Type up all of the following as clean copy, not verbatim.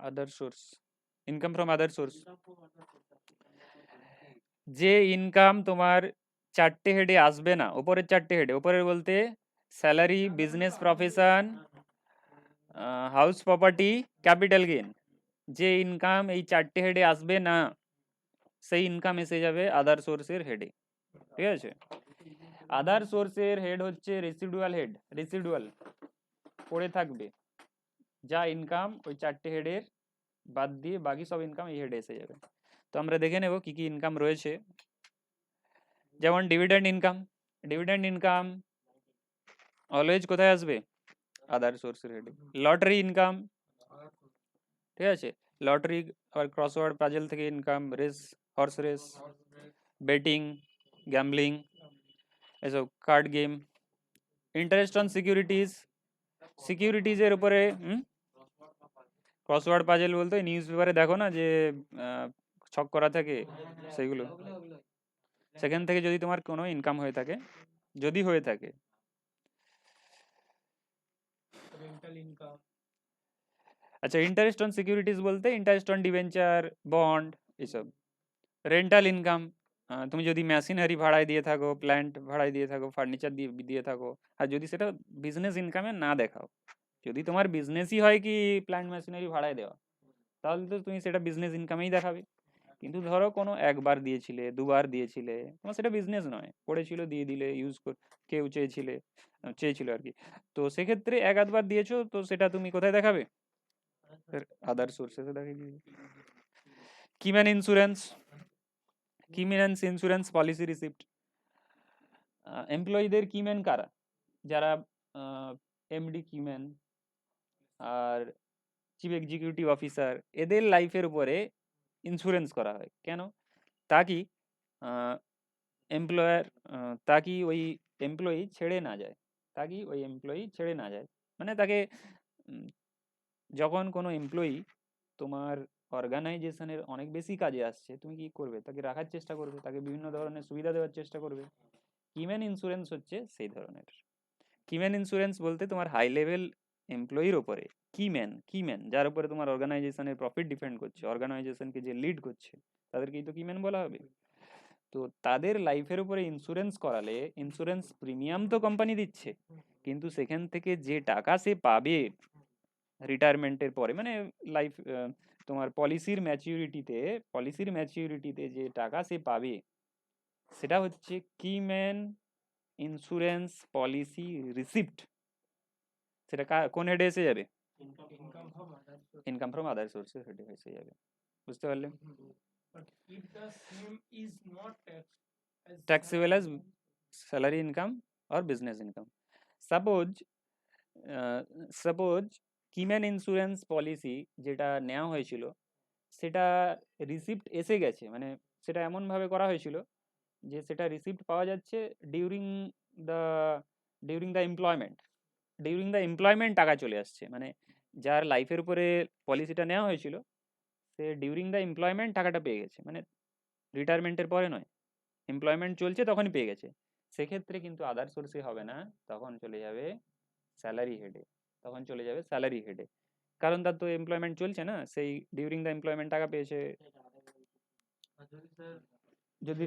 Other source, income from other source, যে income তোমার চারটে হেডে আসবে না, ওপরের চারটে হেডে, ওপরের বলতে salary, business, profession, house property, capital gain, যে ইনকাম এই চারটে হেডে আসবে না সেই ইনকাম এসে যাবে আদার সোর্সের হেডে। ঠিক আছে, আদার সোর্সের হেড হচ্ছে রেসিডুয়াল হেড, রেসিডুয়াল পড়ে থাকবে, যা ইনকাম ওই চারটে হেডের বাদ দিয়ে বাকি সব ইনকাম এই হেডে এসে যাবে। তো আমরা দেখে নেব কি কি ইনকাম রয়েছে। যেমন dividend income, dividend income always কোথায় আসবে? আদার সোর্সের হেডে। লটারি ইনকাম, ঠিক আছে, লটারি আর ক্রসওয়ার্ড পাজেল থেকে income, race, horse race, betting, gambling, এসব card game. Interest on securities, সিকিউরিটিজের উপরে ক্রসওয়ার্ড পাজেল বলতে নিউজ পেপারে দেখো না যে ছক করা থাকে সেগুলো, সেখান থেকে যদি তোমার কোনো ইনকাম হয়ে থাকে, যদি হয়ে থাকে। আচ্ছা, ইন্টারেস্ট অন সিকিউরিটিজ বলতে ইন্টারেস্ট অন ডিবেঞ্চার, বন্ড, এসব। রেন্টাল ইনকাম, তুমি যদি মেশিনারি ভাড়ায় দিয়ে থাকো, প্ল্যান্ট ভাড়ায় দিয়ে থাকো, ফার্নিচার দিয়ে দিয়ে থাকো, আর যদি সেটা বিজনেস ইনকামে না দেখাও, যদি তোমার বিজনেসই হয় কি প্ল্যান্ট মেশিনারি ভাড়ায় দেওয়া, তাহলে তো তুমি সেটা বিজনেস ইনকামেই দেখাবে। কিন্তু ধরো কোনো একবার দিয়েছিলে, দুবার দিয়েছিলে, তোমার সেটা বিজনেস নয়, পড়েছিল দিয়ে দিলে, ইউজ কর, কেউ চেয়েছিল আর কি, তো সেক্ষেত্রে এক আধবার দিয়েছো, তো সেটা তুমি কোথায় দেখাবে? আদার সোর্সেসে দেখিয়ে দিবে। কিম্যান ইন্স্যুরেন্স, কিম্যান ইন্স্যুরেন্স পলিসি রিসিপ্ট, এমপ্লয়ীদের কিম্যান কারা? যারা এমডি কিম্যান আর চিফ এক্সিকিউটিভ অফিসার, এদের লাইফের উপরে ইন্স্যুরেন্স করা হয় কেন? তাকি এমপ্লয়ার, তাকি ওই এমপ্লয়ি ছেড়ে না যায়, তাকি ওই এমপ্লয়ি ছেড়ে না যায়, মানে তাকে উম, যখন কোনো এমপ্লয়ি তোমার অর্গানাইজেশনের অনেক বেশি কাজে আসছে, তুমি কি করবে? তাকে রাখার চেষ্টা করবে, তাকে বিভিন্ন ধরনের সুবিধা দেওয়ার চেষ্টা করবে। কিম্যান ইন্স্যুরেন্স হচ্ছে সেই ধরনের। কিম্যান ইন্স্যুরেন্স বলতে তোমার হাই লেভেল এমপ্লয়ির ওপরে, কিম্যান যার উপরে তোমার অর্গানাইজেশনের প্রফিট ডিপেন্ড করছে, অর্গানাইজেশনকে যে লিড করছে, তাদেরকেই তো কিম্যান বলা হবে। তো তাদের লাইফের উপরে ইন্স্যুরেন্স করালে ইন্স্যুরেন্স প্রিমিয়াম তো কোম্পানি দিচ্ছে, কিন্তু সেখান থেকে যে টাকা সে পাবে রিটায়ারমেন্টের পরে, মানে লাইফ, তোমার পলিসির ম্যাচিউরিটিতে যে টাকা সে পাবে, সেটা হচ্ছে কিম্যান ইন্স্যুরেন্স পলিসি রিসিপ্ট। সেটা কোন হেডে এসে যাবে? ইনকাম ফ্রম আদার সোর্সেস হেডে এসে যাবে। বুঝতে পারলে? ট্যাক্সেবল অ্যাজ স্যালারি ইনকাম আর business income. Suppose suppose keyman insurance policy যেটা নেওয়া হয়েছিল, সেটা রিসিপ্ট এসে গেছে, মানে সেটা এমনভাবে করা হয়েছিল যে সেটা রিসিপ্ট পাওয়া যাচ্ছে during the during the employment, টাকা চলে আসছে, মানে যার লাইফের উপরে পলিসিটা নেওয়া হয়েছিল সে ডিউরিং দ্য এমপ্লয়মেন্ট টাকাটা পেয়ে গেছে, মানে রিটায়ারমেন্টের পরে নয়, এমপ্লয়মেন্ট চলছে তখনই পেয়ে গেছে। সেক্ষেত্রে কিন্তু আদার সোর্সে হবে না, তখন চলে যাবে স্যালারি হেডে, তখন চলে যাবে স্যালারি হেডে, কারণ তার তো এমপ্লয়মেন্ট চলছে না, সেই ডিউরিং দ্য এমপ্লয়মেন্ট টাকা পেয়েছে। যদি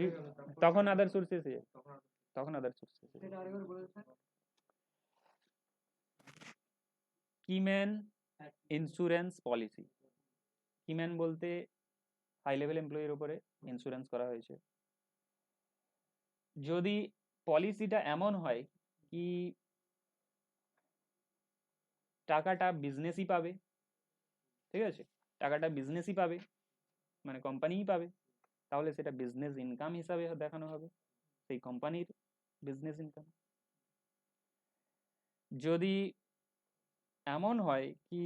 তখন আদার সোর্সে এসে যায়, তখন আদার সোর্সে এসে যায়। কিম্যান ইন্স্যুরেন্স পলিসি, কিম্যান বলতে হাই লেভেল এমপ্লয়ির উপরে ইন্স্যুরেন্স করা হয়েছে। যদি পলিসিটা এমন হয় কি টাকাটা বিজনেসই পাবে, ঠিক আছে, টাকাটা বিজনেসই পাবে, মানে কোম্পানিই পাবে, তাহলে সেটা বিজনেস ইনকাম হিসাবে দেখানো হবে, সেই কোম্পানির বিজনেস ইনকাম। যদি এমন হয় কি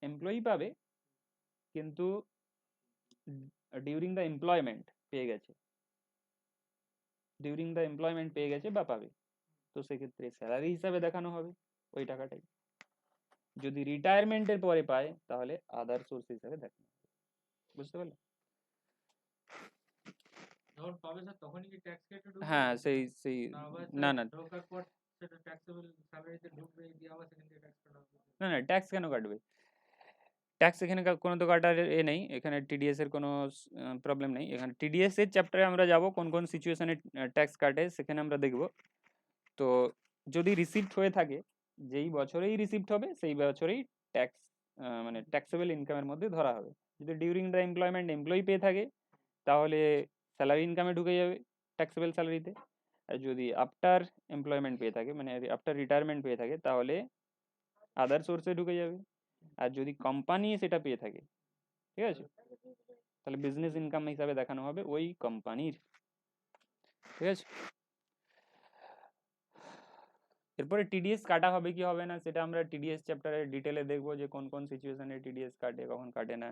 এমপ্লয়ি পাবে কিন্তু ডিউরিং দ্য এমপ্লয়মেন্ট পেয়ে গেছে, বা পাবে, তো সেক্ষেত্রে স্যালারি হিসাবে দেখানো হবে ওই টাকাটাই। যদি রিটায়ারমেন্টের পরে পায় তাহলে আদার সোর্স হিসাবে দেখানো হবে। বুঝতে পারলে? হ্যাঁ, সেই সেই না না না না, ট্যাক্স কেন কাটবে? ট্যাক্স এখানে কোনো তো কাটার নেই, এখানে টিডিএস এর কোনো প্রবলেম নেই। এখানে টিডিএস এর চ্যাপ্টারে আমরা যাব কোন কোন সিচুয়েশনে ট্যাক্স কাটে সেখানে আমরা দেখব। তো যদি রিসিপ্ট হয়ে থাকে, যেই বছরেই রিসিপ্ট হবে সেই বছরেই ট্যাক্স মানে ট্যাক্সেবল ইনকামের মধ্যে ধরা হবে। যদি ডিউরিং দ্য এমপ্লয়মেন্ট এমপ্লয়ি পেয়ে থাকে তাহলে স্যালারি ইনকামে ঢুকে যাবে ট্যাক্সেবল স্যালারিতে। আর যদি আফটার এমপ্লয়মেন্ট পেয়ে থাকে মানে আফটার রিটায়ারমেন্ট পেয়ে থাকে তাহলে আদার সোর্সে ঢুকে যাবে। আর যদি কোম্পানি সেটা পেয়ে থাকে, ঠিক আছে, তাহলে বিজনেস ইনকাম হিসাবে দেখানো হবে ওই কোম্পানির, ঠিক আছে। এরপরে টিডিএস কাটা হবে কি হবে না সেটা আমরা টিডিএস চ্যাপ্টারে ডিটেলে দেখবো, যে কোন কোন সিচুয়েশনে টিডিএস কাটে কখন কাটে না,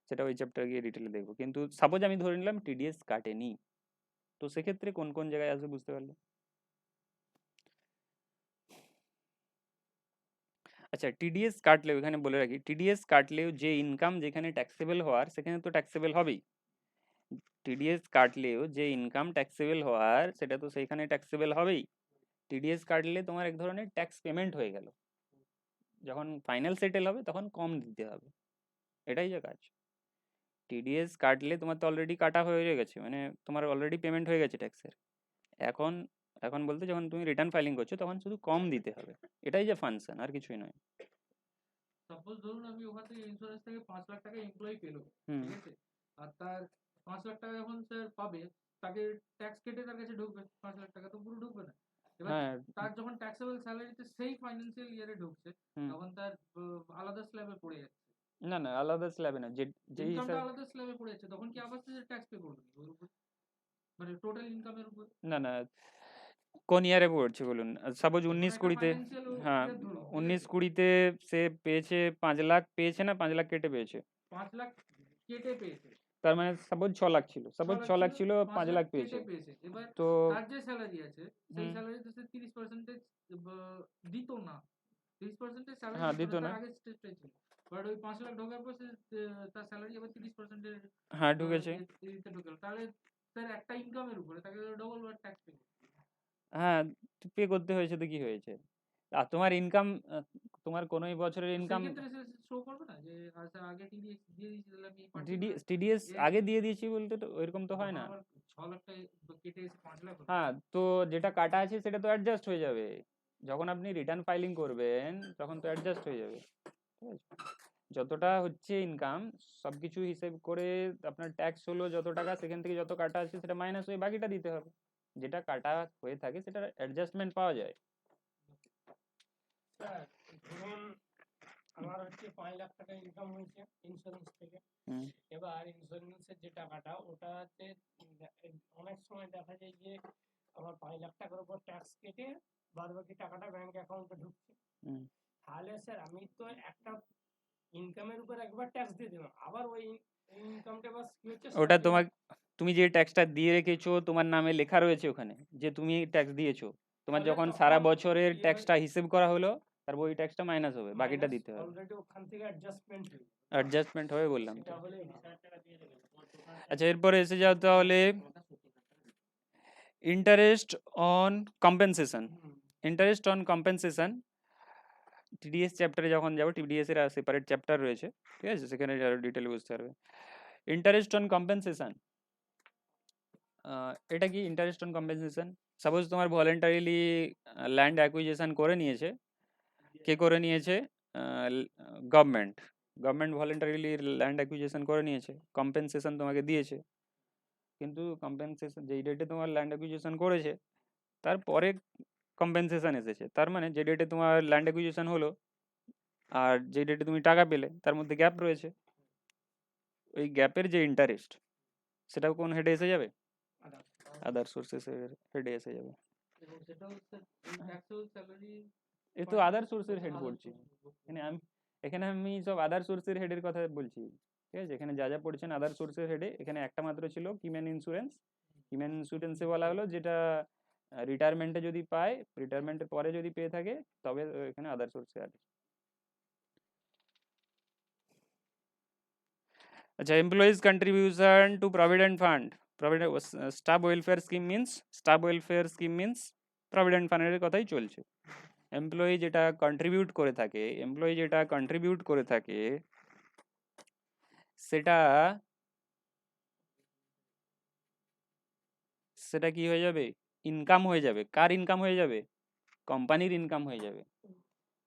সেটা ওই চ্যাপ্টারে গিয়ে ডিটেলে দেখবো। কিন্তু সাপোজ আমি ধরে নিলাম টিডিএস কাটেনি, তো সেক্ষেত্রে কোন কোন জায়গায় আসবে বুঝতে পারলে। আচ্ছা, টিডিএস কাটলেও এখানে বলে রাখি, টিডিএস কাটলেও যে ইনকাম যেখানে ট্যাক্সেবল হওয়ার সেখানে তো ট্যাক্সেবল হবেই। টিডিএস কাটলেও যে ইনকাম ট্যাক্সেবল হওয়ার সেটা তো সেইখানে ট্যাক্সেবল হবেই। টিডিএস কাটলে তোমার এক ধরনের ট্যাক্স পেমেন্ট হয়ে গেল, যখন ফাইনাল সেটেল হবে তখন কম দিতে হবে, এটাই যে কাজ। টিডিএস কাটলে তোমার তো অলরেডি কাটা হয়ে গেছে, মানে তোমার অলরেডি পেমেন্ট হয়ে গেছে ট্যাক্সের। এখন এখন বলতে যখন তুমি রিটার্ন ফাইলিং করছো তখন শুধু কম দিতে হবে, এটাই যে ফাংশন, আর কিছুই নয়। সাপোজ ধরুন আমি ওখান থেকে ইন্স্যুরেন্স থেকে 5 লাখ টাকা এমপ্লয়ি পেলো, ঠিক আছে, আর তার 5 লাখ টাকা যখন স্যার পাবে তাকে ট্যাক্স কেটে তার কাছে ঢুকবে, 5 লাখ টাকা তো পুরো ঢুকবে না। এবার হ্যাঁ, তার যখন ট্যাক্সেবল স্যালারিতে সেই ফাইন্যান্সিয়াল ইয়ারে ঢুকছে তখন তার আলাদা স্ল্যাবে পড়ে যাচ্ছে, না না আলাদা স্ল্যাবে না, যে যেই ইনকামটা হিসাবে, আলাদা স্ল্যাবে পড়ে যাচ্ছে, তখন কি আবার ট্যাক্স পে করবে ওর উপর, মানে টোটাল ইনকামের উপর? না না কোন ইয়ারে পড়ছে বলুন, সাপোজ কোনো উনিশ একটা কুড়িতে, ফাইন্যান্সিয়াল হ্যাঁ ইয়ার ধরুন, ঠিক উনিশ আছে, কুড়িতে সে পেয়েছে 5 লাখ, পেয়েছে না 5 লাখ কেটে পেয়েছে, 5 লাখ কেটে পেয়েছে, তার মানে সাপোজ 6 লাখ ছিল, ছ সাপোজ লাখ 6 লাখ ছিল, ছিল, 5 5 লাখ লাখ কেটে পেয়েছে। পেয়েছে। এবার তো তার যে স্যালারি আছে সেই হুম, স্যালারিতে সে 30% দিত না, 30% স্যালারি হ্যাঁ দিত দিত না, না, তার আগে স্টেজটাই ছিল। বাট ওই 5 লাখ ঢোকার পর সে তার স্যালারি আবার 30% হ্যাঁ ঢুকেছে, ইতে ঢুকে গেল, তাহলে তার একটা ইনকামের উপরে তাকে ডবল বার ট্যাক্স পে করতে হবে। হ্যাঁ পে করতে হয়েছে তো কি হয়েছে। আর তোমার ইনকাম, তোমার কোনোই বছরের তো সেই ইনকাম, ক্ষেত্রে সে শো করবে না যে আচ্ছা আগে টিডিএস দিয়ে দিয়েছি, তাহলে আমি পার্টিকুলার টিডিএস আগে দিয়ে দিয়েছি বলতে তো ওইরকম তো হয় যখন না। আবার 6 লাখ টাকা কেটে এসে 5 লাখ হলো। হ্যাঁ, তো যেটা কাটা আছে সেটা তো অ্যাডজাস্ট হয়ে যাবে, যখন আপনি রিটার্ন ফাইলিং করবেন তখন তো অ্যাডজাস্ট হয়ে যাবে, ঠিক আছে। যতটা হচ্ছে ইনকাম সবকিছু হিসেব করে আপনার ট্যাক্স হলো যত টাকা, সেখান থেকে যত কাটা আছে সেটা মাইনাস হয়ে বাকিটা দিতে হবে, যেটা কাটা হয়ে থাকে সেটা অ্যাডজাস্টমেন্ট পাওয়া যায়। স্যার ধরুন আমার হচ্ছে 5 লাখ টাকা ইনকাম হয়েছে ইন্স্যুরেন্স থেকে। এবার ইন্স্যুরেন্সের যে টাকাটা ওটাতে অনেক সময় দেখা যায় যে আমার 5 লাখ টাকার উপর ট্যাক্স কেটে বাদ বাকি টাকাটা ব্যাংক অ্যাকাউন্টে ঢুকছে। তাহলে স্যার আমি তো একটা ইনকামের উপর একবার ট্যাক্স দিয়ে দিলাম, আবার ওই ইনকামটা বাস কি হচ্ছে ওটা স্টার্টিং। তোমার, তুমি যে ট্যাক্সটা দিয়ে রেখেছো তোমার নামে লেখা রয়েছে ওখানে যে তুমি ট্যাক্স দিয়েছো, তোমার তাহলে যখন সারা তখন বছরের কি হয়, ট্যাক্সটা হিসেব করা হলো তারপর ওই ট্যাক্সটা মাইনাস হবে, বাকিটা মাইনাস দিতে হবে, অলরেডি ওখান থেকে অ্যাডজাস্টমেন্ট হয়ে যাবে। অ্যাডজাস্টমেন্ট হবে বললাম তো। সেটা হলে 20,000 টাকা দিয়ে দেবে। আচ্ছা, এরপরে এসে যাও তাহলে interest on compensation. Interest on compensation TDS চ্যাপ্টারে যখন যাবো, টিডিএস এর সেপারেট চ্যাপ্টার রয়েছে, ঠিক আছে, সেখানে আরো ডিটেলে বুঝতে পারবে। ইন্টারেস্ট অন কম্পেনসেশন, এটা কি ইন্টারেস্ট অন কম্পেনসেশন? সাপোজ তোমার ভলেন্টারিলি ল্যান্ড অ্যাকুইজিশন করে নিয়েছে, কে করে নিয়েছে? Government, government voluntarily land acquisition করে নিয়েছে, কম্পেনসেশন তোমাকে দিয়েছে, কিন্তু কম্পেনসেশন যেই ডেটে তোমার ল্যান্ড অ্যাকুইজিশন করেছে তারপরে কম্পেনসেশন এসেছে, তার মানে যে ডেটে তোমার ল্যান্ড অ্যাকুইজিশন হলো আর যে ডেটে তুমি টাকা পেলে তার মধ্যে গ্যাপ রয়েছে, ওই গ্যাপের যে ইন্টারেস্ট সেটাও কোন হেডে এসে যাবে? আদার সোর্সেস হেডে এসে যাবে। এবং সেটাও স্যার এই ট্যাক্সেবল স্যালারি এ তো আদার সোর্সের হেড পড়ছে, এখানে আমি সব আদার সোর্সের হেডের কথা বলছি, ঠিক আছে। এখানে যা যা পড়ছেন আদার সোর্সের হেডে, এখানে একটা মাত্র ছিল কিম্যান ইন্স্যুরেন্স। কিম্যান ইন্স্যুরেন্সে বলা হলো যেটা রিটায়ারমেন্টে যদি পায়, রিটায়ারমেন্টের পরে যদি পেয়ে থাকে তবে এখানে আদার সোর্সে আছে। আচ্ছা, employees contribution to provident fund, provident staff welfare scheme means, staff welfare scheme means provident ফান্ডের কথাই চলছে। এমপ্লয়ি যেটা কন্ট্রিবিউট করে থাকে, এমপ্লয়ি যেটা কন্ট্রিবিউট করে থাকে সেটা সেটা কি হয়ে যাবে, ইনকাম হয়ে যাবে। কার ইনকাম হয়ে যাবে? কোম্পানির ইনকাম হয়ে যাবে।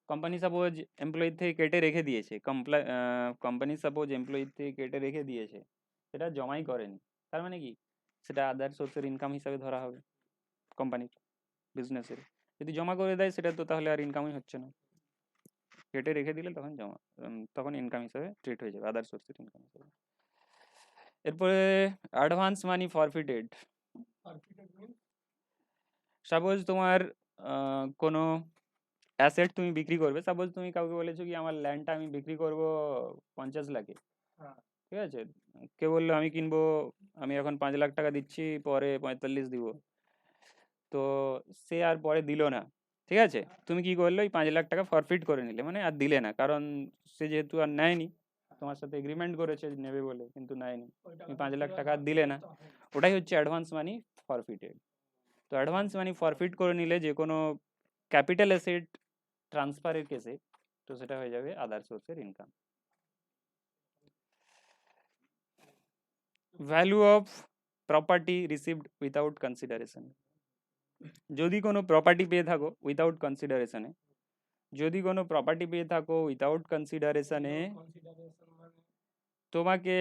কোম্পানি সাপোজ এমপ্লয়ি থেকে কেটে রেখে দিয়েছে, কোম্পানি সাপোজ এমপ্লয়ি থেকে কেটে রেখে দিয়েছে, সেটা জমাই করেনি, তার মানে কি সেটা আদার সোর্সের ইনকাম হিসাবে ধরা হবে কোম্পানির, বিজনেসের। যদি জমা করে দেয় সেটা তো তাহলে আর ইনকামই হচ্ছে না, কেটে রেখে দিলে তখন তখন ইনকাম হিসাবে ট্রিট হয়ে যাবে, আদার সোর্সের ইনকাম হিসাবে। এরপরে অ্যাডভান্স মানি ফরফিটেড। Forfeited means সাপোজ তোমার কোনো অ্যাসেট তুমি বিক্রি করবে, সাপোজ তুমি কাউকে বলেছো কি আমার ল্যান্ডটা আমি বিক্রি করব 50 লাখে, হ্যাঁ, ঠিক আছে, কে বললো আমি কিনবো, আমি এখন 5 লাখ টাকা দিচ্ছি, পরে 45 দিব, তো সে আর পরে দিল না, ঠিক আছে, তুমি কি করলে ওই 5 লাখ টাকা ফরফিট করে নিলে, মানে আর দিলে না, কারণ সে যেহেতু আর নেয়নি, তোমার সাথে এগ্রিমেন্ট করেছে নেবে বলে কিন্তু নেয়নি, ওই তুমি টাকাটা 5 লাখ পুরো টাকা আর আর দিলে না, তো হয় না। ওটাই হচ্ছে অ্যাডভান্স মানি ফরফিটেড। তো অ্যাডভান্স মানি ফরফিট করে নিলে যে কোনো ক্যাপিটাল অ্যাসেট ট্রান্সফারের কেসে, তো সেটা হয়ে যাবে আদার সোর্সের income. Value of property received without consideration. যদি কোনো প্রপার্টি পেয়ে থাকো উইথাউট কনসিডারেশনে, যদি কোনো প্রপার্টি পেয়ে থাকো উইথাউট কনসিডারেশনে, Consideration মানে তোমাকে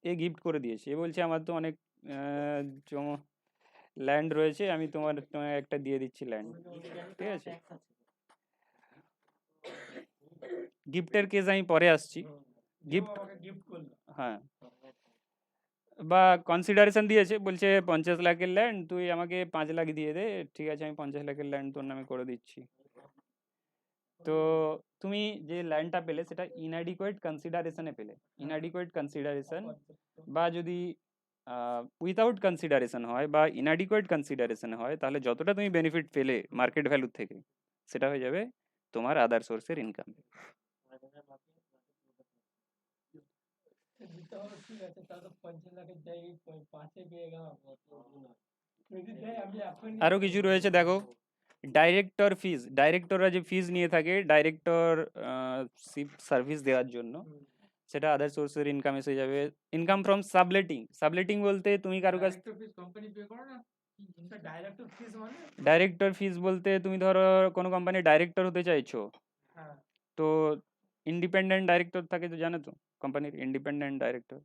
এ গিফট করে দিয়েছে, এ বলছে আমার তো অনেক ল্যান্ড রয়েছে, আমি তোমাকে একটা দিয়ে দিচ্ছি ল্যান্ড, ঠিক আছে, গিফটের কেস আমি পরে আসছি। গিফট গিফট, আমাকে গিফট করলো। হ্যাঁ, বা কনসিডারেশন দিয়েছে, বলছে 50 লাখের ল্যান্ড তুই আমাকে 5 লাখ দিয়ে দে, ঠিক আছে আমি 50 লাখের ল্যান্ড তোর নামে করে দিচ্ছি। তো তুমি যে ল্যান্ডটা পেলে সেটা ইনঅ্যাডিকুয়েট কনসিডারেশনে পেলে, ইনঅ্যাডিকুয়েট কনসিডারেশন, বা যদি উইথাউট কনসিডারেশন হয় বা ইনঅ্যাডিকুয়েট কনসিডারেশন হয়, তাহলে যতটা তুমি বেনিফিট পেলে মার্কেট ভ্যালু থেকে, সেটা হয়ে যাবে তোমার আদার সোর্সের ইনকাম। দিতে হবে, ঠিক আছে, তাহলে 50 লাখের জায়গায় 5-এ পেয়ে গেলাম। যদি দেয় আমি এখন আরও কিছু রয়েছে দেখো, ডাইরেক্টর ফিজ, ডাইরেক্টররা যে ফিজ নিয়ে থাকে ডাইরেক্টর সার্ভিস দেওয়ার জন্য, সেটা আদার সোর্সের ইনকাম এসে যাবে। ইনকাম ফ্রম সাবলেটিং, সাবলেটিং বলতে তুমি কারো কাছ, ডাইরেক্টর ফিস কোম্পানি পে করে না, কি জিনিস? ডাইরেক্টর ফিস মানে ডাইরেক্টর ফিজ বলতে তুমি ধরো কোনো কোম্পানির ডাইরেক্টর হতে চাইছো, হ্যাঁ, তো ইন্ডিপেন্ডেন্ট ডাইরেক্টর থাকে তো জানো তো, কোম্পানির ইন্ডিপেন্ডেন্ট ডাইরেক্টর,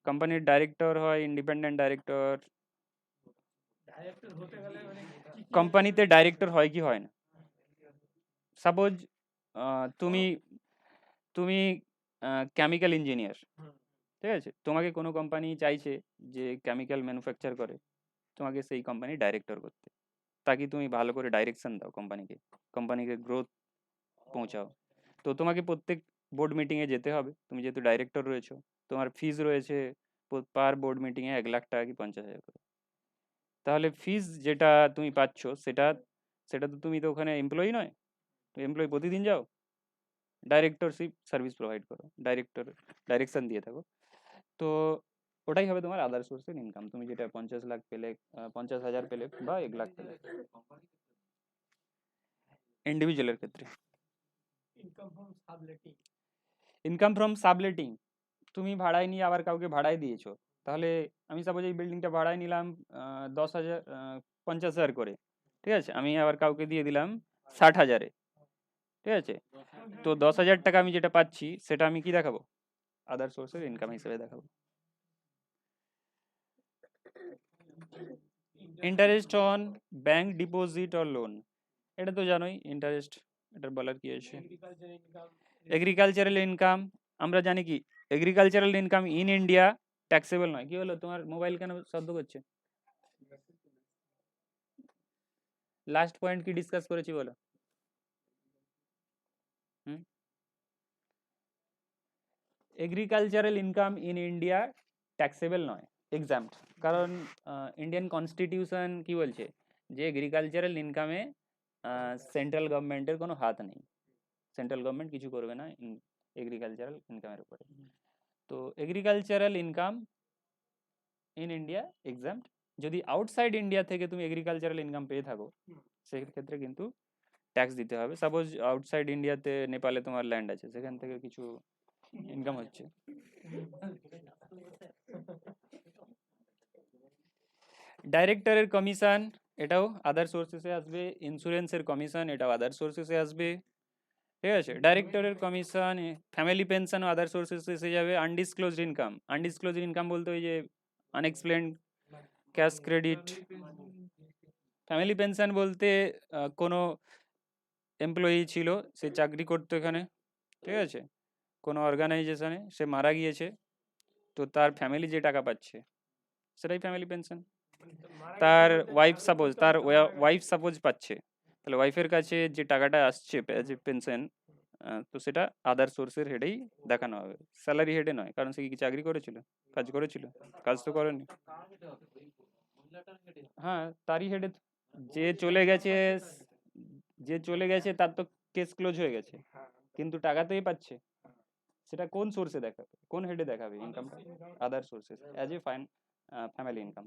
কোম্পানির ডাইরেক্টর হয় ইন্ডিপেন্ডেন্ট ডাইরেক্টর। ডাইরেক্টর হতে গেলে মানে কি কি কোম্পানিতে ডাইরেক্টর হয় কি হয় না, সাপোজ তুমি তুমি কেমিক্যাল ইঞ্জিনিয়ার, হুম, ঠিক আছে, তোমাকে কোনো কোম্পানি চাইছে যে কেমিক্যাল ম্যানুফ্যাকচার করে, তোমাকে সেই কোম্পানি ডাইরেক্টর করতে, তাকে তুমি ভালো করে ডাইরেকশন দাও কোম্পানিকে, কোম্পানিকে গ্রোথ পৌঁছাও, তো তোমাকে প্রত্যেক বোর্ড মিটিংয়ে যেতে হবে, তুমি যেহেতু ডাইরেক্টর রয়েছো, তোমার ফিজ রয়েছে পার বোর্ড মিটিংয়ে 1 লাখ টাকা কি 50,000 করে, তাহলে ফিজ যেটা তুমি পাচ্ছ সেটা, সেটা তো তুমি তো ওখানে এমপ্লয়ি নয়, এমপ্লয়ি প্রতিদিন যাও, ডাইরেক্টরশিপ সার্ভিস প্রোভাইড করো, ডাইরেক্টর ডাইরেকশন দিয়ে থাকো, তো ওটাই হবে তোমার আদার সোর্সের ইনকাম, তুমি যেটা 50 লাখ পেলে, 50,000 পেলে বা 1 লাখ পেলে, ইন্ডিভিজুয়ালের ক্ষেত্রে। Income from subletting. Income from subletting, তুমি ভাড়ায় নিয়ে আবার কাউকে ভাড়ায় দিয়েছো, তাহলে আমি সাপোজ এই বিল্ডিংটা ভাড়ায় নিলাম 10,000, 50,000 করে, ঠিক আছে, আমি আবার কাউকে দিয়ে দিলাম 60,000-এ, ঠিক আছে, তো 10,000 টাকা আমি যেটা পাচ্ছি সেটা আমি কি দেখাবো, আদার সোর্সের ইনকাম হিসেবে দেখাবো। Interest on bank deposit or loan, এটা তো জানোই ইন্টারেস্ট, এটার বলার কি আছে। Agriculture income. এগ্রিকালচারাল ইনকাম, আমরা জানি কি agricultural income in India taxable নয়। কি হলো তোমার মোবাইল কেন শব্দ করছে? লাস্ট পয়েন্ট কি ডিসকাস করেছি বলো? Agricultural income in India taxable নয়, এক্সাম্পট, কারণ ইন্ডিয়ান কনস্টিটিউশন কি বলছে যে এগ্রিকালচারাল ইনকামে সেন্ট্রাল গভর্নমেন্টের কোনো হাত নেই, সেন্ট্রাল গভর্নমেন্ট কিছু করবে না এগ্রিকালচারাল ইনকামের উপরে। তো এগ্রিকালচারাল ইনকাম ইন ইন্ডিয়া এক্সাম্পট, যদি আউটসাইড ইন্ডিয়া থেকে তুমি এগ্রিকালচারাল ইনকাম পেয়ে থাকো সেক্ষেত্রে কিন্তু ট্যাক্স দিতে হবে। সাপোজ আউটসাইড ইন্ডিয়াতে নেপালে তোমার ল্যান্ড আছে, সেখান থেকে কিছু ইনকাম হচ্ছে। ডাইরেক্টরের কমিশন এটাও আদার সোর্সেসে আসবে, ইন্স্যুরেন্সের কমিশন এটাও আদার সোর্সেসে আসবে, ঠিক আছে। ডাইরেক্টরের কমিশন, ফ্যামিলি পেনশনও আদার সোর্সেসে এসে যাবে। আনডিসক্লোজড ইনকাম, আনডিসক্লোজড ইনকাম বলতে ওই যে আনএক্সপ্লেন্ড ক্যাশ ক্রেডিট। ফ্যামিলি পেনশন বলতে কোনো এমপ্লয়ি ছিল, সে চাকরি করতো এখানে, ঠিক আছে, কোনো অর্গানাইজেশনে, সে মারা গিয়েছে, তো তার ফ্যামিলি যে টাকা পাচ্ছে সেটাই ফ্যামিলি পেনশন। তার ওয়াইফ সাপোজ পাচ্ছে, তাহলে ওয়াইফের কাছে যে টাকাটা আসছে পেনশন, তো সেটা আদার সোর্সের হেডেই দেখানো হবে, স্যালারি হেডে নয়, কারণ সে কি চাকরি করেছিল, কাজ করেছিল, কাজ তো করেনি। হ্যাঁ, তারই হেডে। যে চলে গেছে, যে চলে গেছে তার তো কেস ক্লোজ হয়ে গেছে, কিন্তু টাকাতেই পাচ্ছে, সেটা কোন সোর্সে দেখাবে, কোন হেডে দেখাবে ইনকামটা? আদার sources as a family income.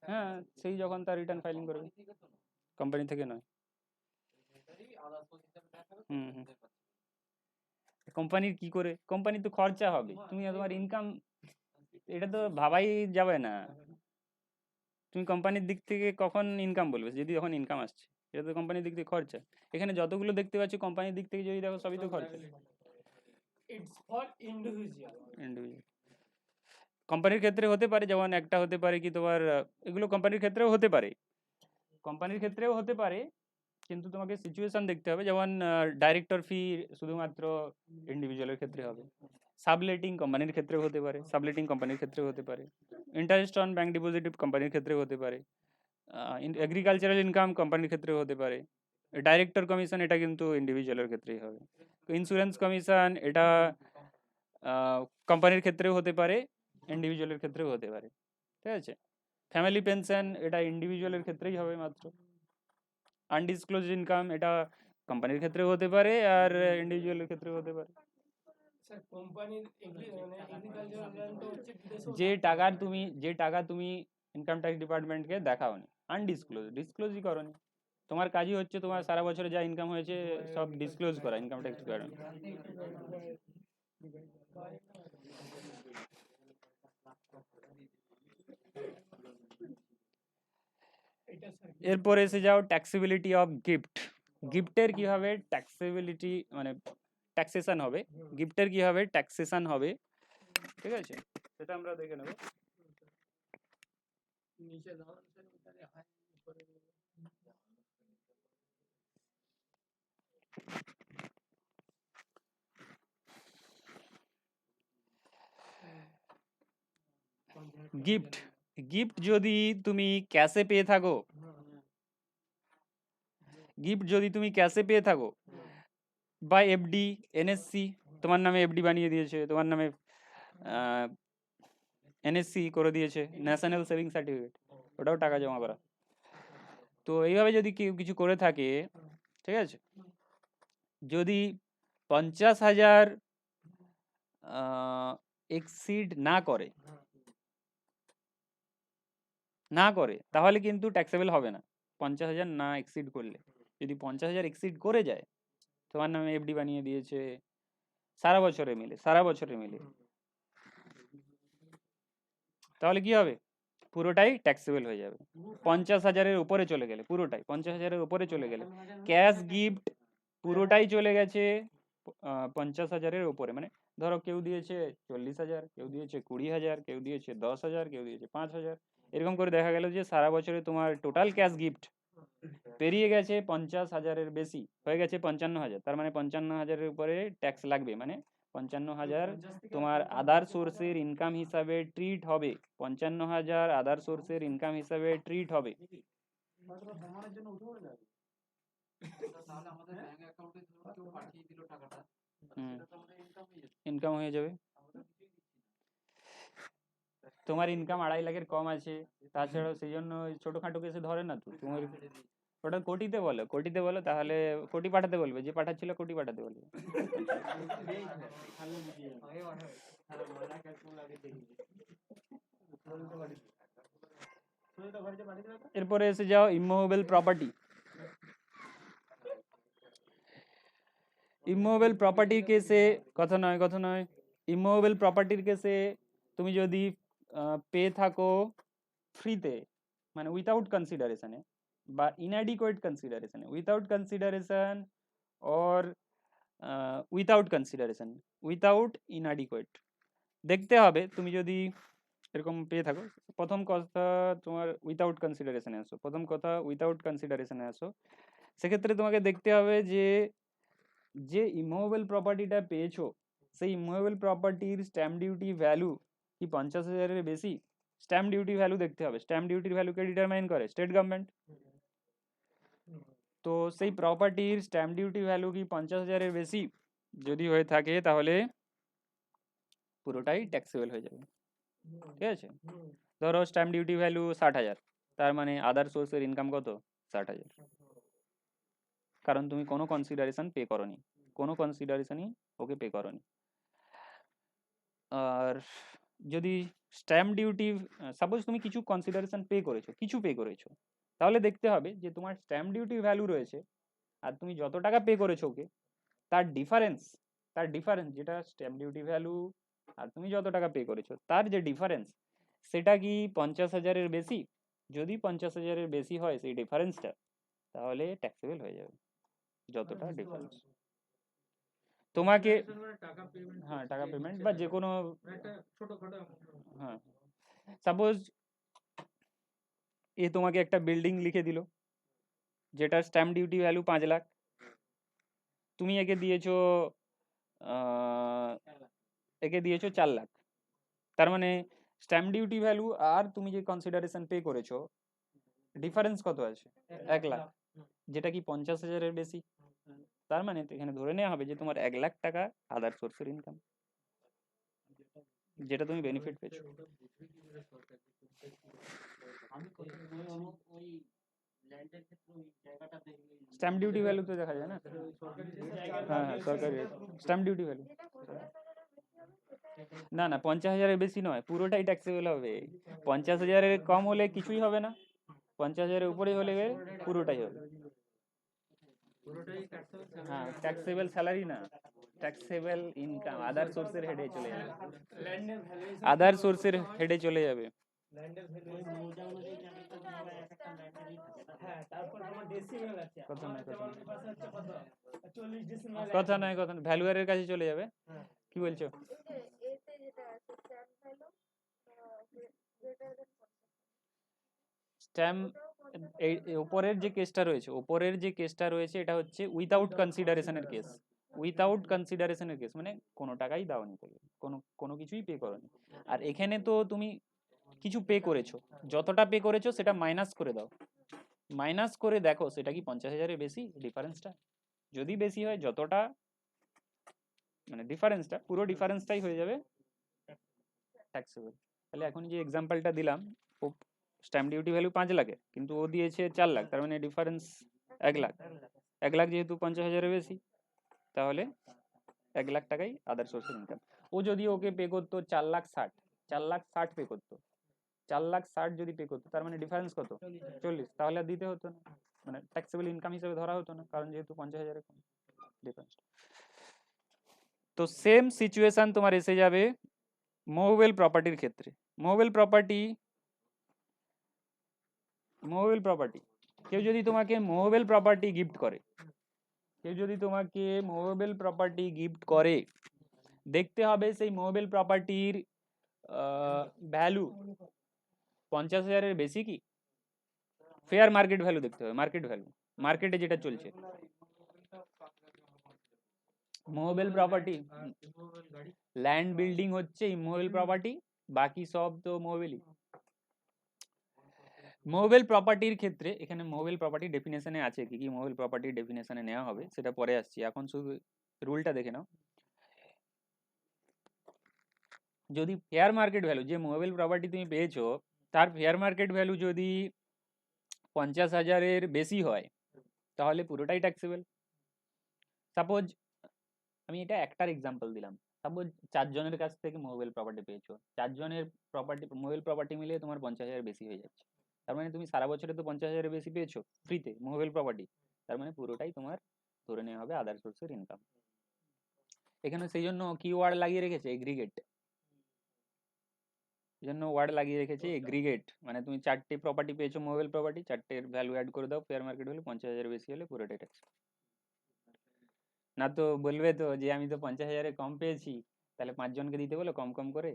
হ্যাঁ, সেই যখন তার রিটার্ন ফাইলিং করবে, কোম্পানি থেকে নয়। হুম হুম। কোম্পানির কি করে, কোম্পানির তো খরচা হবে, তুমি তোমার ইনকাম এটা তো ভাবাই যাবে না। তুমি কোম্পানির দিক থেকে কখন ইনকাম বলবে, যদি যখন ইনকাম আসছে, এটা তো কোম্পানির দিক থেকে খরচা। এখানে যতগুলো দেখতে পাচ্ছি কোম্পানির দিক থেকে যদি দেখো সবই তো খরচা। It's for individual. ইন্ডিভিজুয়াল কোম্পানির ক্ষেত্রে হতে পারে, যেমন একটা হতে পারে কি তোমার এগুলো কোম্পানির ক্ষেত্রেও হতে পারে, কোম্পানির ক্ষেত্রেও হতে পারে, কিন্তু তোমাকে সিচুয়েশন দেখতে হবে। যেমন ডাইরেক্টর ফি শুধুমাত্র ইন্ডিভিজুয়ালের ক্ষেত্রে হবে, সাবলেটিং কোম্পানির ক্ষেত্রেও হতে পারে, সাবলেটিং কোম্পানির ক্ষেত্রেও হতে পারে, ইন্টারেস্ট অন ব্যাংক ডিপোজিট কোম্পানির ক্ষেত্রেও হতে পারে, এগ্রিকালচারাল ইনকাম কোম্পানির ক্ষেত্রেও হতে পারে। ডাইরেক্টর কমিশন এটা কিন্তু ইন্ডিভিজুয়ালের ক্ষেত্রেই হবে। ইন্স্যুরেন্স কমিশন এটা কোম্পানির ক্ষেত্রেও হতে পারে, ইন্ডিভিজুয়ালের ক্ষেত্রেও হতে পারে, ঠিক আছে। ফ্যামিলি পেনশন এটা ইন্ডিভিজুয়ালের ক্ষেত্রেই হবে মাত্র। আনডিসক্লোজ ইনকাম এটা কোম্পানির ক্ষেত্রেও হতে পারে আর ইন্ডিভিজুয়ালের ক্ষেত্রেও হতে পারে। স্যার কোম্পানির এগ্রিকালচারাল ল্যান্ড তো হচ্ছে বিদেশে, যে টাকা তুমি ইনকাম ট্যাক্স ডিপার্টমেন্টকে দেখাওনি, ডিসক্লোজই করনি, তোমার কাজই হচ্ছে তোমার সারা বছরে যা ইনকাম হয়েছে সব ডিসক্লোজ করা ইনকাম ট্যাক্স ডিপার্টমেন্ট। এটা স্যার এরপর এসে যাও ট্যাক্সেবিলিটি অফ গিফট। গিফটের কিভাবে ট্যাক্সেবিলিটি মানে ট্যাক্সেশন হবে, গিফটের কিভাবে ট্যাক্সেশন হবে, ঠিক আছে, সেটা আমরা দেখে নেব। নিচে দাও স্যার, ওটারে হাই করে দেবো। গিফট, গিফট যদি তুমি ক্যাশে পেয়ে থাকো, গিফট যদি তুমি ক্যাশে পেয়ে থাকো বা এফডি, এনএসসি, তোমার নামে এফডি বানিয়ে দিয়েছে, তোমার নামে এনএসসি করে দিয়েছে, ন্যাশনাল সেভিং সার্টিফিকেট, ওটাও টাকা জমা করা। তো এইভাবে যদি কেউ কিছু করে থাকে, ঠিক আছে, যদি 50,000 এক্সিড না করে তাহলে কিন্তু ট্যাক্সেবল হবে না। 50,000 না এক্সিড করলে, যদি 50,000 এক্সিড করে যায়, তোমার নামে এফডি বানিয়ে দিয়েছে, সারা বছরে মিলে, তাহলে কি হবে, পুরোটাই ট্যাক্সেবল হয়ে যাবে। 50,000-এর উপরে চলে গেলে, পুরোটাই 50,000-এর উপরে চলে গেলে, ক্যাশ গিফট পুরোটাই চলে গেছে 50,000-এর উপরে, মানে ধরো কেউ দিয়েছে 40,000, কেউ দিয়েছে 20,000, কেউ দিয়েছে 10,000, কেউ দিয়েছে 5,000, এরকম করে দেখা গেল যে সারা বছরে তোমার টোটাল ক্যাশ গিফট পেরিয়ে গেছে 50,000-এর বেশি, হয়ে গেছে 55,000, তার মানে 55,000-এর উপরে ট্যাক্স লাগবে, মানে 55,000 তোমার আদার সোর্সের ইনকাম হিসাবে ট্রিট হবে, 55,000 আদার সোর্সের ইনকাম হিসাবে ট্রিট হবে। ইনকাম হয়ে যাবে। তোমার ইনকাম 2.5 লাখের কম আছে, তাছাড়াও সেই জন্য ছোটখাটো কেসে ধরে না, তো তোমার ওটা কোটিতে বলো, তাহলে কোটি পাঠাতে বলবে, যে পাঠাচ্ছিল কোটি পাঠাতে বলবে। এরপরে এসে যাও ইমুভেবল প্রপার্টি। ইমুভেবল প্রপার্টির কেসে কথা নয় ইমুভেবল প্রপার্টির কেসে তুমি যদি পেয়ে থাকো ফ্রিতে, মানে উইথাউট কনসিডারেশনে বা ইনঅ্যাডিকুয়েট কনসিডারেশনে, without consideration or without inadequate, দেখতে হবে তুমি যদি এরকম পেয়ে থাকো। প্রথম কথা তোমার উইথাউট কনসিডারেশনে আসো, সেক্ষেত্রে তোমাকে দেখতে হবে যে যে ইমুভেবল প্রপার্টিটা পেয়েছো সেই ইমুভেবল প্রপার্টির স্ট্যাম্প ডিউটি ভ্যালু কি 50,000-এর বেশি। স্ট্যাম্প ডিউটি ভ্যালু দেখতে হবে, স্ট্যাম্প ডিউটির ভ্যালুকে ডিটারমাইন করে স্টেট গভর্নমেন্ট। তো সেই প্রপার্টির স্ট্যাম্প ডিউটি ভ্যালু কি 50,000-এর বেশি যদি হয়ে থাকে তাহলে পুরোটাই ট্যাক্সেবল হয়ে যাবে, ঠিক আছে। ধরো স্ট্যাম্প ডিউটি ভ্যালু 60,000, তার মানে আদার সোর্সের ইনকাম কত 60,000, কারণ তুমি কোনো কনসিডারেশন পে করনি, কোনো কনসিডারেশনই ওকে পে করনি। আর যদি স্ট্যাম্প ডিউটি সাপোজ তুমি কিছু কনসিডারেশন পে করেছো, তাহলে দেখতে হবে যে তোমার স্ট্যাম্প ডিউটি ভ্যালু রয়েছে আর তুমি যত টাকা পে করেছো ওকে তার ডিফারেন্স যেটা স্ট্যাম্প ডিউটি ভ্যালু আর তুমি যত টাকা পে করেছো তার যে ডিফারেন্স সেটা কি 50,000-এর বেশি। যদি 50,000-এর বেশি হয় সেই ডিফারেন্সটা, তাহলে ট্যাক্সেবল হয়ে যাবে যতটা ডিফারেন্স তোমাকে। টাকা পেমেন্ট, হ্যাঁ, টাকা পেমেন্ট বা যে কোনো, একটা ছোটখাটো হ্যাঁ সাপোজ এ তোমাকে একটা বিল্ডিং লিখে দিল যেটার স্ট্যাম্প ডিউটি ভ্যালু 5 লাখ, তুমি একে দিয়েছো 4 লাখ, তার মানে স্ট্যাম্প ডিউটি ভ্যালু আর তুমি যে কনসিডারেশন পে করেছো ডিফারেন্স কত আছে 1 লাখ, যেটা কি 50,000-এর বেশি। তার মানে এখানে ধরে নেওয়া হবে যে তোমার 1 লাখ টাকা আদার সোর্সের ইনকাম, যেটা তুমি বেনিফিট পেয়েছো। স্ট্যাম্প ডিউটি ভ্যালু তো দেখা যায় না, হ্যাঁ সরকারি স্ট্যাম্প ডিউটি ভ্যালু না 50,000-এর বেশি নয়, পুরোটাই ট্যাক্সেবল হবে। 50,000-এর কম হলে কিছুই হবে না, 50,000-এর উপরে হলে পুরোটাই হবে। হ্যাঁ, ট্যাক্সেবল স্যালারি না, ট্যাক্সেবল ইনকাম আদার সোর্সের হেডে চলে যাবে, আদার সোর্সের হেডে চলে যাবে। কথা নয় ভ্যালুয়ারের কাছে চলে যাবে। কি বলছো? স্ট্যাম্প উপরের যে কেসটা রয়েছে এটা হচ্ছে উইথাউট কনসিডারেশনের কেস। মানে কোনো টাকাই দাওনি, কোনো কিছুই পে করোনি। আর এখানে তো তুমি কিছু পে করেছো, যতটা পে করেছো সেটা মাইনাস করে দাও, মাইনাস করে দেখো সেটা কি 50,000-এর বেশি ডিফারেন্সটা। যদি বেশি হয় যতটা মানে ডিফারেন্সটা, পুরো ডিফারেন্সটাই হয়ে যাবে ট্যাক্সেবল। তাহলে এখন যে এক্সাম্পলটা দিলাম, ও স্ট্যাম্প ডিউটি ভ্যালু 5 লাখের কিন্তু ও দিয়েছে 4 লাখ, তার মানে ডিফারেন্স 1 লাখ। 1 লাখ যেহেতু 50,000-এর বেশি, তাহলে 1 লাখ টাকাই আদার সোর্সের ইনকাম। ও যদি ওকে পে করতো 4,60,000 পে করতো, 4,60,000 যদি পে করতো, তার মানে ডিফারেন্স কত 40, তাহলে আর দিতে হতো না, মানে ট্যাক্সেবল ইনকাম হিসেবে ধরা হতো না, কারণ যেহেতু 50,000-এর কম ডিফারেন্স। তো সেম সিচুয়েশন তোমার এসে যাবে মুভেবল প্রপার্টির ক্ষেত্রে। মুভেবল প্রপার্টি কেউ যদি তোমাকে মুভেবল প্রপার্টি গিফট করে, দেখতে হবে সেই মুভেবল প্রপার্টির ভ্যালু 50,000-এর বেশি কি। ফেয়ার মার্কেট ভ্যালু দেখতে হবে, মার্কেটে যেটা চলছে। মুভেবল প্রপার্টি, ল্যান্ড বিল্ডিং হচ্ছে ইমুভেবল প্রপার্টি, বাকি সব তো মুভেবলই। মুভেবল প্রপার্টির ক্ষেত্রে এখানে মুভেবল প্রপার্টি ডেফিনেশনে আছে, কি কি মুভেবল প্রপার্টির ডেফিনেশনে নেওয়া হবে সেটা পরে আসছি, এখন শুধু রুলটা দেখে নাও। যদি ফেয়ার মার্কেট ভ্যালু, যে মুভেবল প্রপার্টি তুমি পেয়েছো তার ফেয়ার মার্কেট ভ্যালু যদি 50,000-এর বেশি হয়, তাহলে পুরোটাই ট্যাক্সেবল। সাপোজ আমি এটা একটার এক্সাম্পল দিলাম, সাপোজ 4 জনের কাছ থেকে মুভেবল প্রপার্টি পেয়েছো, 4 জনের মুভেবল প্রপার্টি মিলিয়ে তোমার 50,000 বেশি হয়ে যাচ্ছে, তার মানে তুমি সারা বছরে তো 50,000-এর বেশি পেয়েছো ফ্রিতে মুভেবল প্রপার্টি, তার মানে পুরোটাই তোমার ধরে নেওয়া হবে আদার সোর্সের ইনকাম। এখানে সেই জন্য কি ওয়ার্ড লাগিয়ে রেখেছে, এগ্রিগেট। এই জন্য ওয়ার্ড লাগিয়ে রেখেছে এগ্রিগেট, মানে তুমি 4টে প্রপার্টি পেয়েছো মুভেবল প্রপার্টি, 4টের ভ্যালু অ্যাড করে দাও, ফেয়ার মার্কেট ভ্যালু 50,000 বেশি হলে পুরোটাই ট্যাক্স। না তো বলবে তো যে আমি তো 50,000 কম পেয়েছি, তাহলে 5 জনকে দিতে বলো কম কম করে।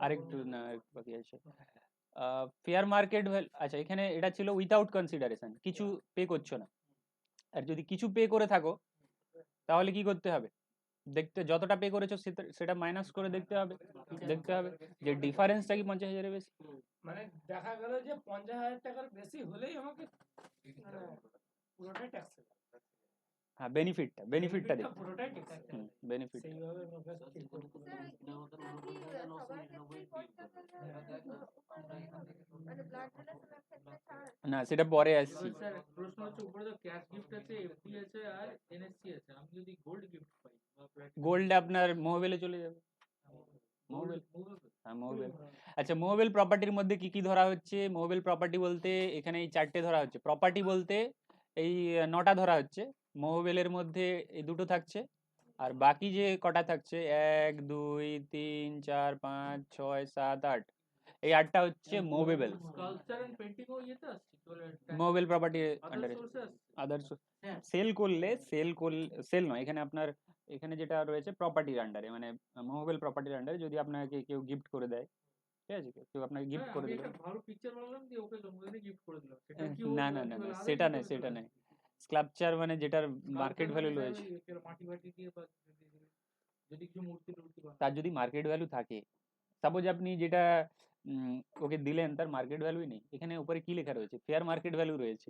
আরেকটু না আরেকটু বাকি আছে। ফেয়ার মার্কেট ভ্যালু, আচ্ছা এখানে এটা ছিল উইথাউট কনসিডারেশন, কিছু পে করছো না। আর যদি কিছু পে করে থাকো তাহলে কি করতে হবে, দেখতে যতটা পে করেছো সেটা মাইনাস করে দেখতে হবে যে ডিফারেন্সটা কি 50,000 বেশি। মানে দেখা গেল যে 50,000 টাকার বেশি হলেই আমাকে মানে পুরোটাই ট্যাক্স। হ্যাঁ, বেনিফিটটা দেখতে, পুরোটাই ট্যাক্স। বেনিফিট। সেইভাবে নোটিস ঠিক করতে হবে। না সেটা পরে আসছি। স্যার প্রশ্ন হচ্ছে উপরে তো ক্যাশ গিফট আছে, এফডি আছে আর এনএসসি আছে, আমি যদি গোল্ড গিফট পাই বা প্ল্যাটিনাম, গোল্ড আপনার মোহবেলে চলে যাবে। মোহবেল, হ্যাঁ মোহবেল। আচ্ছা মোহবেল প্রপার্টির মধ্যে কি কি ধরা হচ্ছে, মোহবেল প্রপার্টি বলতে এখানে এই 4টে ধরা হচ্ছে, প্রপার্টি বলতে এই 9টা ধরা হচ্ছে, মোহবেলের মধ্যে এই 2টো থাকছে, আর বাকি যে কটা থাকছে 1 2 3 4 5 6 7 8, এই 8টা হচ্ছে মোভেবল। স্কাল্পচার এন্ড পেইন্টিং ও ইয়েতে আসছে চলে, মোভেবল প্রপার্টি আন্ডারে সোর্সে আসছে। আদার্স সেল করলে সেল নয়, এখানে আপনার এখানে যেটা রয়েছে প্রপার্টির আন্ডারে, মানে মোভেবল প্রপার্টির আন্ডারে যদি আপনাকে কেউ গিফট করে দেয়, ঠিক আছে, কেউ আপনাকে গিফট করে আমি দিল। একটা ভালো পিকচার বানালাম দিয়ে ওকে জন্মদিনে গিফট করে দিলাম, সেটা কি না না না না সেটা নয়, সেটা নয়। স্কাল্পচার মানে যেটার মার্কেট ভ্যালু রয়েছে, মাটি মাটি দিয়ে বা যদি কিছু মূর্তি টুর্তি বানায়, তার যদি মার্কেট ভ্যালু থাকে, সাপোজ আপনি যেটা ওকে দিলেন তার মার্কেট ভ্যালুই নেই, এখানে উপরে কি লেখা রয়েছে, ফেয়ার মার্কেট ভ্যালু রয়েছে,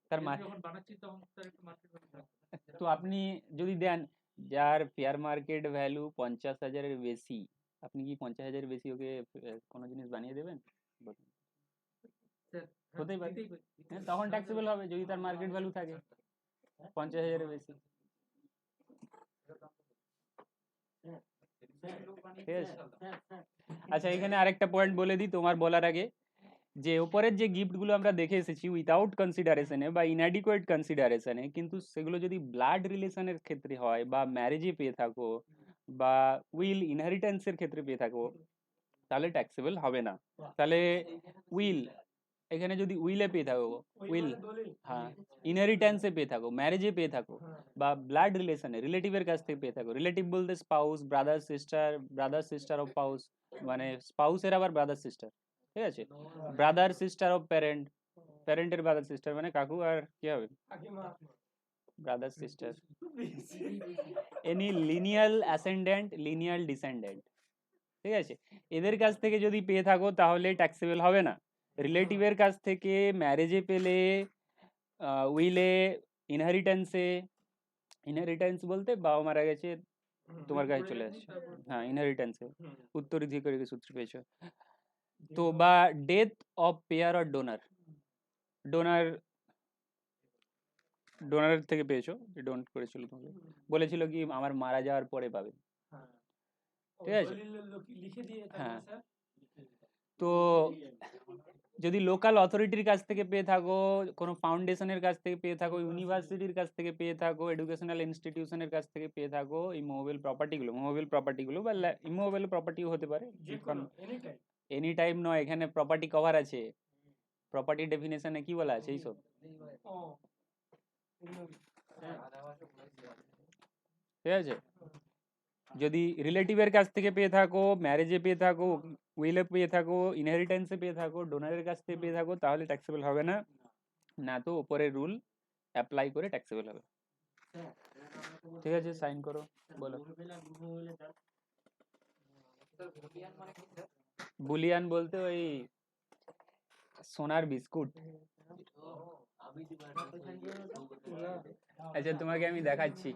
তার আমি যখন বানাচ্ছি তখন তার একটা মার্কেট ভ্যালু থাকবে। তো আপনি যদি দেন যার ফেয়ার মার্কেট ভ্যালু 50,000-এর বেশি, আপনি কি 50,000 বেশি ওকে কোনো জিনিস বানিয়ে দেবেন? বলুন। হতেই পারে, হ্যাঁ, তখন ট্যাক্সেবল হবে যদি তার মার্কেট ভ্যালু থাকে 50,000-এর বেশি। ঠিক আছে, আচ্ছা এখানে আরেকটা পয়েন্ট বলে দিই তোমার বলার আগে, যে উপরের যে গিফটগুলো আমরা দেখে এসেছি উইথাউট কনসিডারেশনে বা ইনঅ্যাডিকুয়েট কনসিডারেশনে, কিন্তু সেগুলো যদি ব্লাড রিলেশনের ক্ষেত্রে হয় বা ম্যারেজে পেয়ে থাকো বা উইল ইনহেরিটেন্সের ক্ষেত্রে পেয়ে থাকো তাহলে ট্যাক্সেবল হবে না। তাহলে উইল, এখানে যদি উইলে পেয়ে থাকো, উইল, হ্যাঁ, ইনহেরিটেন্সে পেয়ে থাকো, ম্যারেজে পেয়ে থাকো বা ব্লাড রিলেশনে রিলেটিভের কাছ থেকে পেয়ে থাকো, রিলেটিভ বলতে spouse, brother sister of spouse, মানে স্পাউসের আবার ব্রাদার সিস্টার, ঠিক আছে, ব্রাদার সিস্টার অফ প্যারেন্ট, প্যারেন্টের ব্রাদার সিস্টার মানে কাকু আর কি হবে, brother sister, any lineal ascendant, lineal descendant, ঠিক আছে, এদের কাছ থেকে যদি পেয়ে থাকো তাহলে ট্যাক্সেবল হবে না। রিলেটিভের কাছ থেকে, ম্যারেজে পেলে, উইলে, ইনহেরিটেন্সে, ইনহেরিটেন্স বলতে বাবা মারা গেছে তোমার কাছে চলে আসছে, হ্যাঁ ইনহেরিটেন্সে, উত্তরাধিকারী সূত্রে পেয়েছো, তো বা death of payer or donor, donor ডোনারের থেকে পেয়েছো, ডোনেট করেছিল তোমাকে, বলেছিল কি আমার মারা যাওয়ার পরে পাবে, ঠিক আছে, হ্যাঁ, তো যদি লোকাল অথরিটির কাছ থেকে পেয়ে থাকো, কোনো ফাউন্ডেশনের কাছ থেকে পেয়ে থাকো, ইউনিভার্সিটির কাছ থেকে পেয়ে থাকো, এডুকেশনাল ইনস্টিটিউশনের কাছ থেকে পেয়ে থাকো, এই মুভেবল প্রপার্টিগুলো বা ইমুভেবল প্রপার্টিও হতে পারে, এনি টাইম নয়, এখানে প্রপার্টি কভার আছে, প্রপার্টি ডেফিনেশনে কি বলা আছে এইসব, ঠিক আছে, যদি রিলেটিভের কাছ থেকে পেয়ে থাকো, ম্যারেজে পেয়ে থাকো, উইলে পেয়ে থাকো, ইনহেরিটেন্সে পেয়ে থাকো, ডোনারের কাছ থেকে পেয়ে থাকো তাহলে ট্যাক্সেবল হবে না, না তো উপরের রুল অ্যাপ্লাই করে ট্যাক্সেবল হবে। ঠিক আছে সাইন করো, বলো। বুলিয়ান বলতে ওই সোনার বিস্কুট। আচ্ছা তোমাকে আমি দেখাচ্ছি,